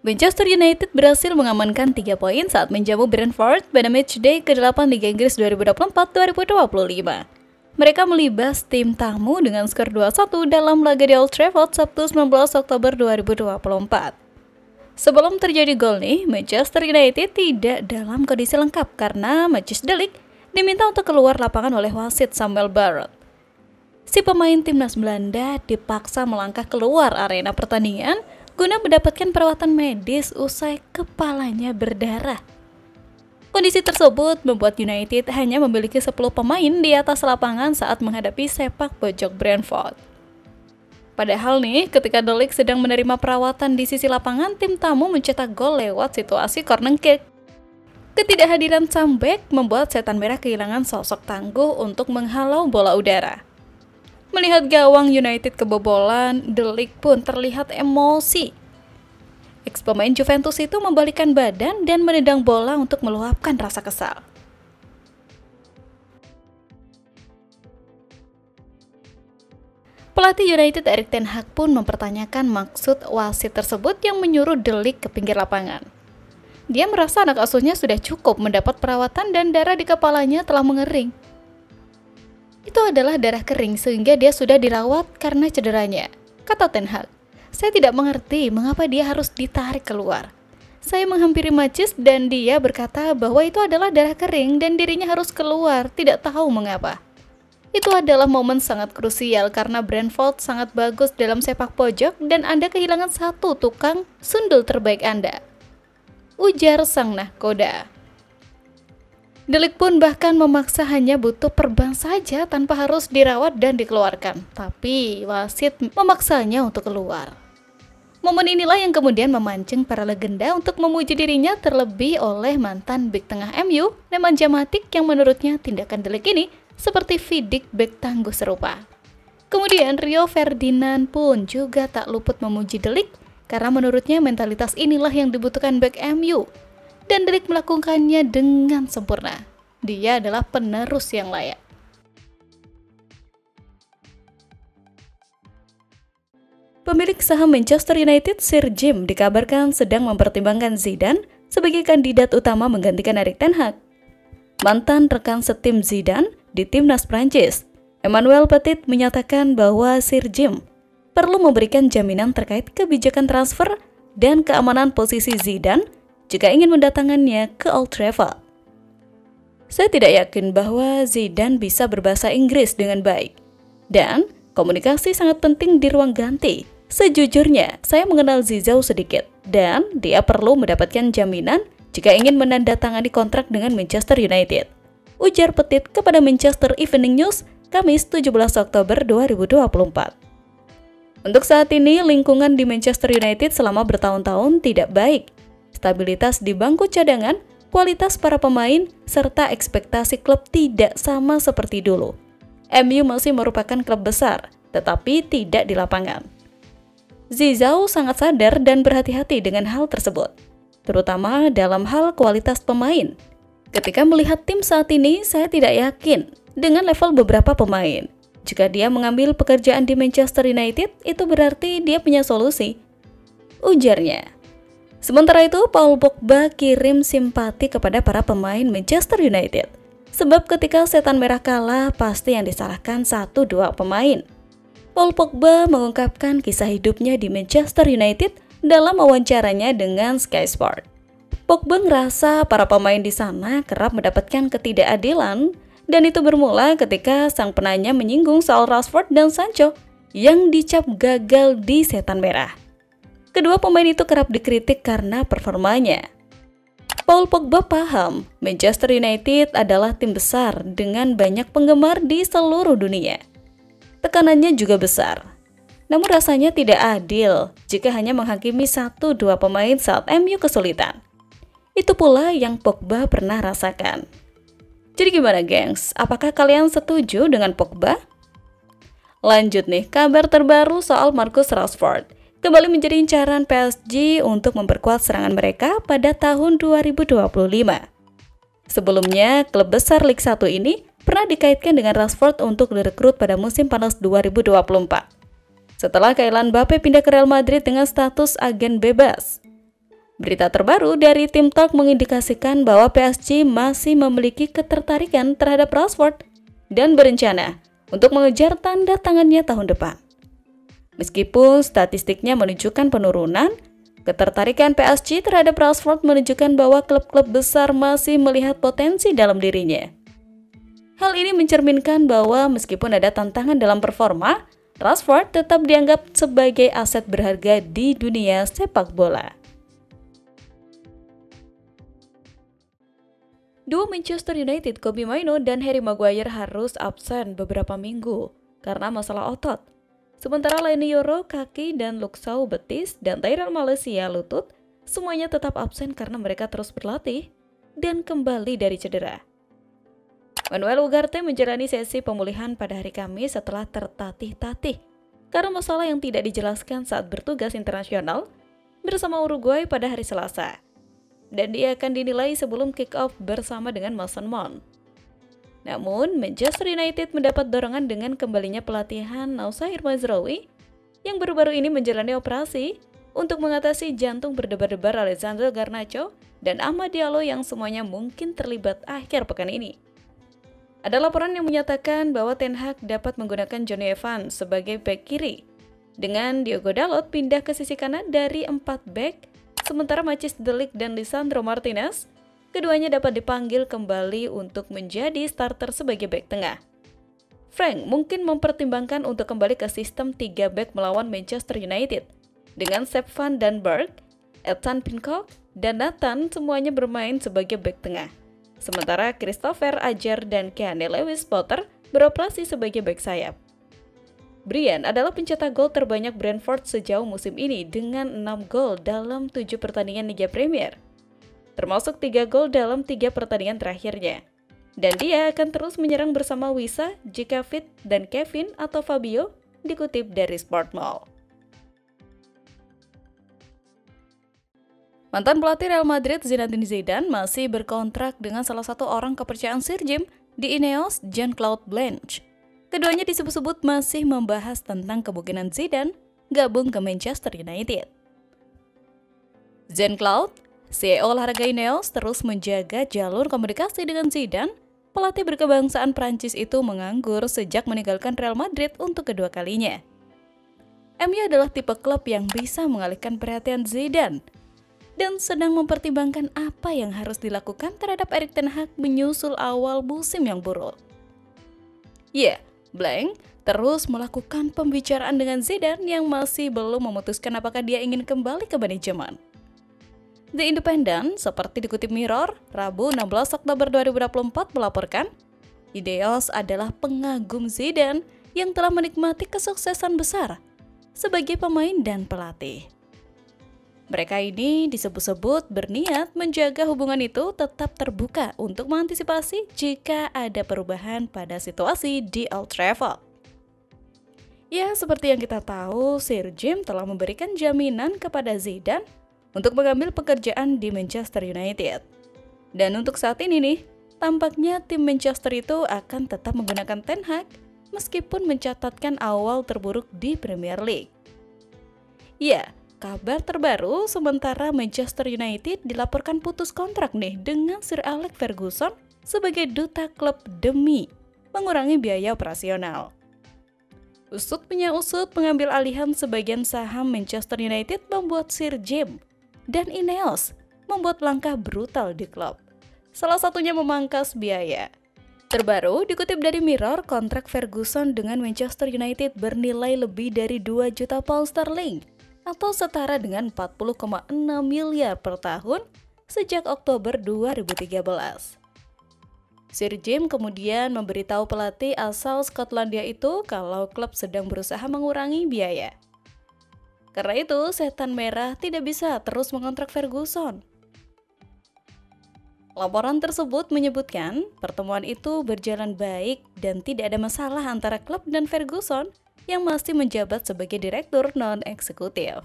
Manchester United berhasil mengamankan 3 poin saat menjamu Brentford pada matchday ke-8 Liga Inggris 2024-2025. Mereka melibas tim tamu dengan skor 2-1 dalam laga di Old Trafford Sabtu 19 Oktober 2024. Sebelum terjadi gol nih, Manchester United tidak dalam kondisi lengkap karena Matthijs de Ligt diminta untuk keluar lapangan oleh wasit Samuel Barrott. Si pemain timnas Belanda dipaksa melangkah keluar arena pertandingan guna mendapatkan perawatan medis usai kepalanya berdarah. Kondisi tersebut membuat United hanya memiliki 10 pemain di atas lapangan saat menghadapi sepak pojok Brentford. Padahal nih, ketika de Ligt sedang menerima perawatan di sisi lapangan, tim tamu mencetak gol lewat situasi corner kick. Ketidakhadiran Sambek membuat Setan Merah kehilangan sosok tangguh untuk menghalau bola udara. Melihat gawang United kebobolan, de Ligt pun terlihat emosi. Ex-pemain Juventus itu membalikkan badan dan menendang bola untuk meluapkan rasa kesal. Pelatih United Erik ten Hag pun mempertanyakan maksud wasit tersebut yang menyuruh de Ligt ke pinggir lapangan. Dia merasa anak asuhnya sudah cukup mendapat perawatan dan darah di kepalanya telah mengering. Itu adalah darah kering sehingga dia sudah dirawat karena cederanya, kata ten Hag. Saya tidak mengerti mengapa dia harus ditarik keluar. Saya menghampiri Matthijs dan dia berkata bahwa itu adalah darah kering dan dirinya harus keluar, tidak tahu mengapa. Itu adalah momen sangat krusial karena Brentford sangat bagus dalam sepak pojok dan Anda kehilangan satu tukang sundul terbaik Anda, ujar sang nahkoda. De Ligt pun bahkan memaksa hanya butuh perban saja tanpa harus dirawat dan dikeluarkan, tapi wasit memaksanya untuk keluar. Momen inilah yang kemudian memancing para legenda untuk memuji dirinya terlebih oleh mantan bek tengah MU, Nemanja Matic yang menurutnya tindakan de Ligt ini seperti Vidic bek tangguh serupa. Kemudian Rio Ferdinand pun juga tak luput memuji de Ligt karena menurutnya mentalitas inilah yang dibutuhkan bek MU. Dan de Ligt melakukannya dengan sempurna. Dia adalah penerus yang layak. Pemilik saham Manchester United, Sir Jim, dikabarkan sedang mempertimbangkan Zidane sebagai kandidat utama menggantikan Erik ten Hag. Mantan rekan setim Zidane di timnas Prancis, Emmanuel Petit menyatakan bahwa Sir Jim perlu memberikan jaminan terkait kebijakan transfer dan keamanan posisi Zidane jika ingin mendatangannya ke Old Trafford. Saya tidak yakin bahwa Zidane bisa berbahasa Inggris dengan baik. Dan komunikasi sangat penting di ruang ganti. Sejujurnya, saya mengenal Zizou sedikit dan dia perlu mendapatkan jaminan jika ingin menandatangani kontrak dengan Manchester United, ujar Petit kepada Manchester Evening News Kamis 17 Oktober 2024. Untuk saat ini, lingkungan di Manchester United selama bertahun-tahun tidak baik. Stabilitas di bangku cadangan, kualitas para pemain, serta ekspektasi klub tidak sama seperti dulu. MU masih merupakan klub besar, tetapi tidak di lapangan. Zizou sangat sadar dan berhati-hati dengan hal tersebut, terutama dalam hal kualitas pemain. Ketika melihat tim saat ini, saya tidak yakin dengan level beberapa pemain. Jika dia mengambil pekerjaan di Manchester United, itu berarti dia punya solusi, ujarnya. Sementara itu, Paul Pogba kirim simpati kepada para pemain Manchester United. Sebab ketika Setan Merah kalah, pasti yang disalahkan 1-2 pemain. Paul Pogba mengungkapkan kisah hidupnya di Manchester United dalam wawancaranya dengan Sky Sport. Pogba ngerasa para pemain di sana kerap mendapatkan ketidakadilan, dan itu bermula ketika sang penanya menyinggung soal Rashford dan Sancho yang dicap gagal di Setan Merah. Kedua pemain itu kerap dikritik karena performanya. Paul Pogba paham Manchester United adalah tim besar dengan banyak penggemar di seluruh dunia. Tekanannya juga besar. Namun rasanya tidak adil jika hanya menghakimi 1-2 pemain saat MU kesulitan. Itu pula yang Pogba pernah rasakan. Jadi gimana gengs? Apakah kalian setuju dengan Pogba? Lanjut nih, kabar terbaru soal Marcus Rashford. Kembali menjadi incaran PSG untuk memperkuat serangan mereka pada tahun 2025. Sebelumnya, klub besar Liga 1 ini pernah dikaitkan dengan Rashford untuk direkrut pada musim panas 2024. Setelah Kylian Mbappe pindah ke Real Madrid dengan status agen bebas. Berita terbaru dari Tim Talk mengindikasikan bahwa PSG masih memiliki ketertarikan terhadap Rashford dan berencana untuk mengejar tanda tangannya tahun depan. Meskipun statistiknya menunjukkan penurunan, ketertarikan PSG terhadap Rashford menunjukkan bahwa klub-klub besar masih melihat potensi dalam dirinya. Hal ini mencerminkan bahwa meskipun ada tantangan dalam performa, Rashford tetap dianggap sebagai aset berharga di dunia sepak bola. Duo Manchester United, Kobbie Mainoo dan Harry Maguire harus absen beberapa minggu karena masalah otot. Sementara Leny Yoro, kaki, dan Luke Shaw, betis, dan Tyrell Malacia, lutut, semuanya tetap absen karena mereka terus berlatih dan kembali dari cedera. Manuel Ugarte menjalani sesi pemulihan pada hari Kamis setelah tertatih-tatih karena masalah yang tidak dijelaskan saat bertugas internasional bersama Uruguay pada hari Selasa. Dan dia akan dinilai sebelum kick-off bersama dengan Mason Mount. Namun, Manchester United mendapat dorongan dengan kembalinya pelatihan Noussair Mazraoui yang baru-baru ini menjalani operasi untuk mengatasi jantung berdebar-debar Alessandro Garnacho dan Amad Diallo yang semuanya mungkin terlibat akhir pekan ini. Ada laporan yang menyatakan bahwa Ten Hag dapat menggunakan Jonny Evans sebagai bek kiri, dengan Diogo Dalot pindah ke sisi kanan dari 4 bek. Sementara Matthijs de Ligt dan Lisandro Martinez, keduanya dapat dipanggil kembali untuk menjadi starter sebagai bek tengah. Frank mungkin mempertimbangkan untuk kembali ke sistem 3 bek melawan Manchester United, dengan Sepp van den Berg, Edson Pincock, dan Nathan semuanya bermain sebagai bek tengah. Sementara Christopher Ajer dan Keane Lewis-Potter beroperasi sebagai bek sayap. Brian adalah pencetak gol terbanyak Brentford sejauh musim ini dengan 6 gol dalam 7 pertandingan Liga Premier, termasuk 3 gol dalam 3 pertandingan terakhirnya. Dan dia akan terus menyerang bersama Wissa jika fit dan Kevin atau Fabio, dikutip dari Sportmail. Mantan pelatih Real Madrid Zinedine Zidane masih berkontrak dengan salah satu orang kepercayaan Sir Jim di Ineos, Jean-Claude Blanche. Keduanya disebut-sebut masih membahas tentang kemungkinan Zidane gabung ke Manchester United. Jean-Claude, CEO olahraga Ineos, terus menjaga jalur komunikasi dengan Zidane. Pelatih berkebangsaan Prancis itu menganggur sejak meninggalkan Real Madrid untuk kedua kalinya. MU adalah tipe klub yang bisa mengalihkan perhatian Zidane dan sedang mempertimbangkan apa yang harus dilakukan terhadap Erik ten Hag menyusul awal musim yang buruk. Blank terus melakukan pembicaraan dengan Zidane yang masih belum memutuskan apakah dia ingin kembali ke manajemen. The Independent, seperti dikutip Mirror, Rabu 16 Oktober 2024 melaporkan, Ineos adalah pengagum Zidane yang telah menikmati kesuksesan besar sebagai pemain dan pelatih. Mereka ini disebut-sebut berniat menjaga hubungan itu tetap terbuka untuk mengantisipasi jika ada perubahan pada situasi di Old Trafford. Ya, seperti yang kita tahu, Sir Jim telah memberikan jaminan kepada Zidane untuk mengambil pekerjaan di Manchester United. Dan untuk saat ini nih, tampaknya tim Manchester itu akan tetap menggunakan Ten Hag meskipun mencatatkan awal terburuk di Premier League. Ya, kabar terbaru, sementara Manchester United dilaporkan putus kontrak nih dengan Sir Alex Ferguson sebagai duta klub demi mengurangi biaya operasional. Usut punya usut, pengambil alihan sebagian saham Manchester United membuat Sir Jim dan Ineos membuat langkah brutal di klub. Salah satunya memangkas biaya. Terbaru, dikutip dari Mirror, kontrak Ferguson dengan Manchester United bernilai lebih dari 2 juta pound sterling atau setara dengan 40,6 miliar per tahun sejak Oktober 2013. Sir Jim kemudian memberitahu pelatih asal Skotlandia itu kalau klub sedang berusaha mengurangi biaya. Karena itu, Setan Merah tidak bisa terus mengontrak Ferguson. Laporan tersebut menyebutkan pertemuan itu berjalan baik dan tidak ada masalah antara klub dan Ferguson yang masih menjabat sebagai direktur non-eksekutif.